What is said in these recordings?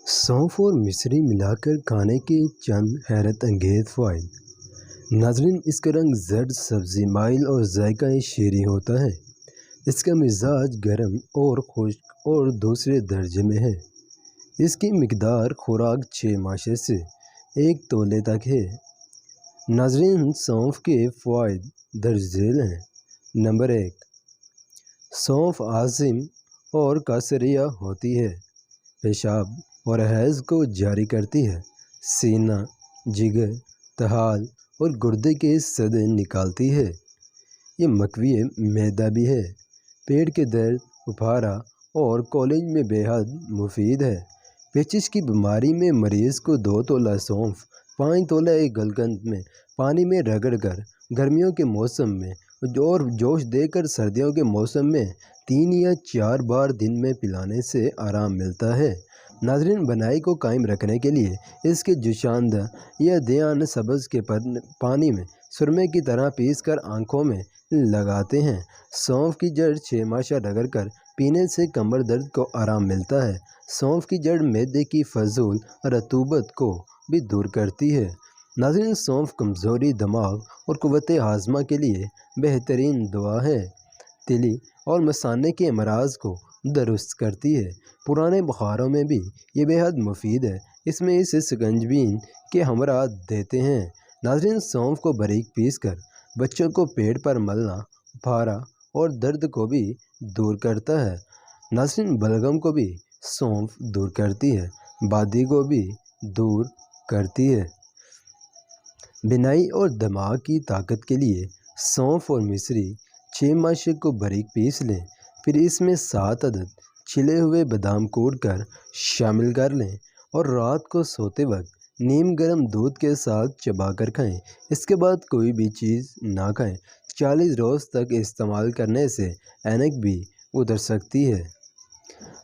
सौंफ और मिश्री मिलाकर खाने के चंद हैरत अंगेज फ़वाइद। नाज़रीन, इसका रंग जर्द सब्ज़ी माइल और जायका शीरी होता है। इसका मिजाज गर्म और खुश्क और दूसरे दर्जे में है। इसकी मिकदार खुराक 6 माशे से 1 तोले तक है। नाज़रीन, सौंफ के फ़वाइद दर्ज झेल हैं। नंबर 1, सौंफ आज़िम और कासरिया होती है। पेशाब और हैज़ को जारी करती है। सीना, जिगर, तहाल और गुर्दे के सदे निकालती है। ये मकवी मैदा भी है। पेट के दर्द, उफारा और कॉलेज में बेहद मुफीद है। पेचिश की बीमारी में मरीज़ को 2 तोला सौंफ 5 तोला एक गलगंत में पानी में रगड़कर गर्मियों के मौसम में और जोश देकर सर्दियों के मौसम में 3 या 4 बार दिन में पिलाने से आराम मिलता है। नाज़रीन, बनाई को कायम रखने के लिए इसके जुशांदा या दयान सब्ज़ के पानी में सुरमे की तरह पीस कर आँखों में लगाते हैं। सौंफ की जड़ 6 माशा रगड़कर पीने से कमर दर्द को आराम मिलता है। सौंफ की जड़ मैदे की फजूल रतूबत को भी दूर करती है। नाज़रीन, सौंफ कमज़ोरी, दिमाग और क़ुव्वत हाज़मा के लिए बेहतरीन दवा है। तिली और मसाने के अमराज को दुरुस्त करती है। पुराने बुखारों में भी ये बेहद मुफीद है। इसमें इसे शिकंजबीन के हमरा देते हैं। नाज़रीन, सौंफ को बारीक पीस कर बच्चों को पेट पर मलना बुखारा और दर्द को भी दूर करता है। नाज़रीन, बलगम को भी सौंफ दूर करती है। बादी को भी दूर करती है। बिनाई और दिमाग की ताकत के लिए सौंफ और मिश्री 6 माशे को बारीक पीस लें। फिर इसमें 7 अदद छिले हुए बादाम कूट कर शामिल कर लें और रात को सोते वक्त नीम गर्म दूध के साथ चबा कर खाएँ। इसके बाद कोई भी चीज़ ना खाएँ। 40 रोज़ तक इस्तेमाल करने से ऐनक भी उतर सकती है।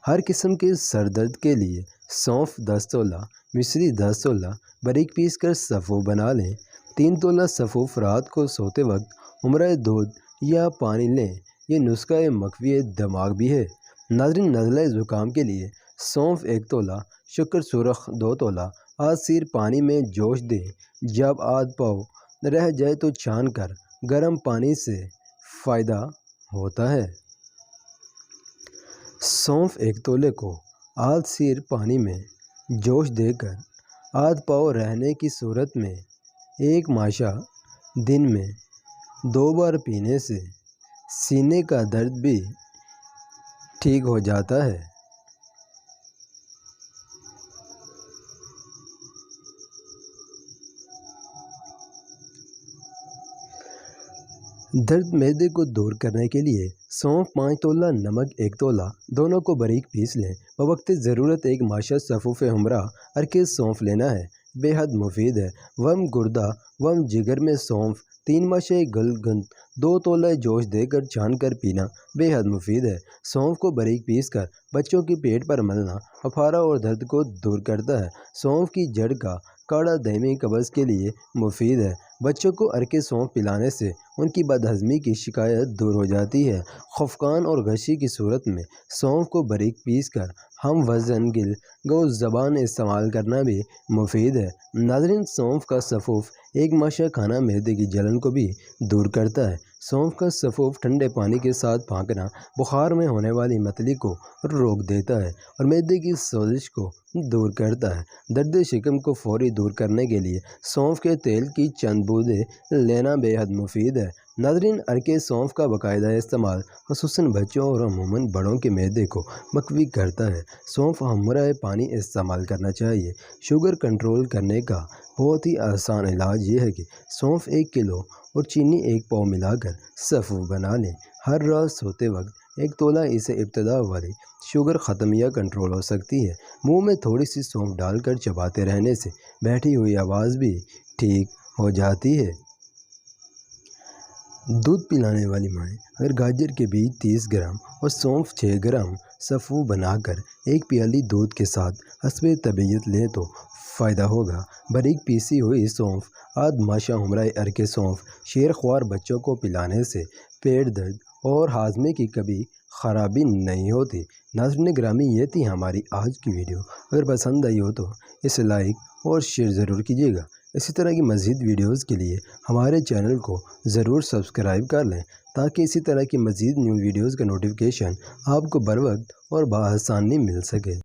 हर किस्म के सर दर्द के लिए सौंफ 10 तोला, मिश्री 10 तोला बारीक पीस कर सफ़ू बना लें। 3 तोला सफ़ूफ रात को सोते वक्त उमरा दूध या पानी लें। ये नुस्खा मकवी दिमाग भी है। नाज़रीन, नज़ला ज़ुकाम के लिए सौंफ 1 तोला, शुक्र सुरख 2 तोला आध सीर पानी में जोश दें। जब आध पाव रह जाए तो छान कर गर्म पानी से फ़ायदा होता है। सौंफ 1 तोले को आध सीर पानी में जोश देकर आध पाव रहने की सूरत में 1 माशा दिन में 2 बार पीने से सीने का दर्द भी ठीक हो जाता है। दर्द मैदे को दूर करने के लिए सौंफ 5 तोला, नमक 1 तोला दोनों को बारीक पीस लें। बवक्त ज़रूरत 1 माशा सफ़ूफ़ हमरा अरके सौंफ लेना है। बेहद मुफीद है। वम गुर्दा वम जिगर में सौंफ 3 माशे गलगंद 2 तोला जोश देकर छान कर पीना बेहद मुफीद है। सौंफ को बारीक पीस कर बच्चों के पेट पर मलना अफारा और दर्द को दूर करता है। सौंफ की जड़ का काढ़ा दायमी कब्ज़ के लिए मुफीद है। बच्चों को अरके सौंफ पिलाने से उनकी बदहज़मी की शिकायत दूर हो जाती है। खफकान और गशी की सूरत में सौंफ को बारीक पीस कर हम वज़न गिल गो ज़बान इस्तेमाल करना भी मुफीद है। नाज़रीन, सौंफ का सफ़ूफ़ 1 माशा खाना मैदे की जलन को भी दूर करता है। सौंफ का सफ़ूफ़ ठंडे पानी के साथ फाँकना बुखार में होने वाली मतली को रोक देता है और मैदे की सोजिश को दूर करता है। दर्द शिकम को फौरी दूर करने के लिए सौंफ के तेल की चंद बूंदें लेना बेहद मुफीद है। नाज़रीन, अरके सौंफ का बाकायदा इस्तेमाल ख़ुसूसन बच्चों और अमूमन बड़ों के मैदे को मकवी करता है। सौंफ हमरा पानी इस्तेमाल करना चाहिए। शुगर कंट्रोल करने का बहुत ही आसान इलाज ये है कि सौंफ 1 किलो और चीनी 1 पाव मिलाकर सफ़ू बना लें। हर रात सोते वक्त 1 तोला इसे इब्तदा वाली शुगर ख़त्म या कंट्रोल हो सकती है। मुंह में थोड़ी सी सौंफ डालकर चबाते रहने से बैठी हुई आवाज़ भी ठीक हो जाती है। दूध पिलाने वाली माएँ अगर गाजर के बीज 30 ग्राम और सौंफ 6 ग्राम सफ़ू बनाकर 1 प्याली दूध के साथ हस्बे तबीयत लें तो फ़ायदा होगा। बारीक पीसी हुई सौंफ आध माशा हमराए अरके सौंफ शेरख्वार बच्चों को पिलाने से पेट दर्द और हाजमे की कभी خرابی نہیں ہوتی۔ ناظرین گرامی، یہ تھی ہماری آج کی ویڈیو۔ اگر پسند آئی ہو تو اسے لائک اور شیئر ضرور کیجیے گا۔ اسی طرح کی مزید ویڈیوز کے لیے ہمارے چینل کو ضرور سبسکرائب کر لیں تاکہ اسی طرح کی مزید نیو ویڈیوز کا نوٹیفیکیشن آپ کو بر وقت اور بآسانی مل سکے۔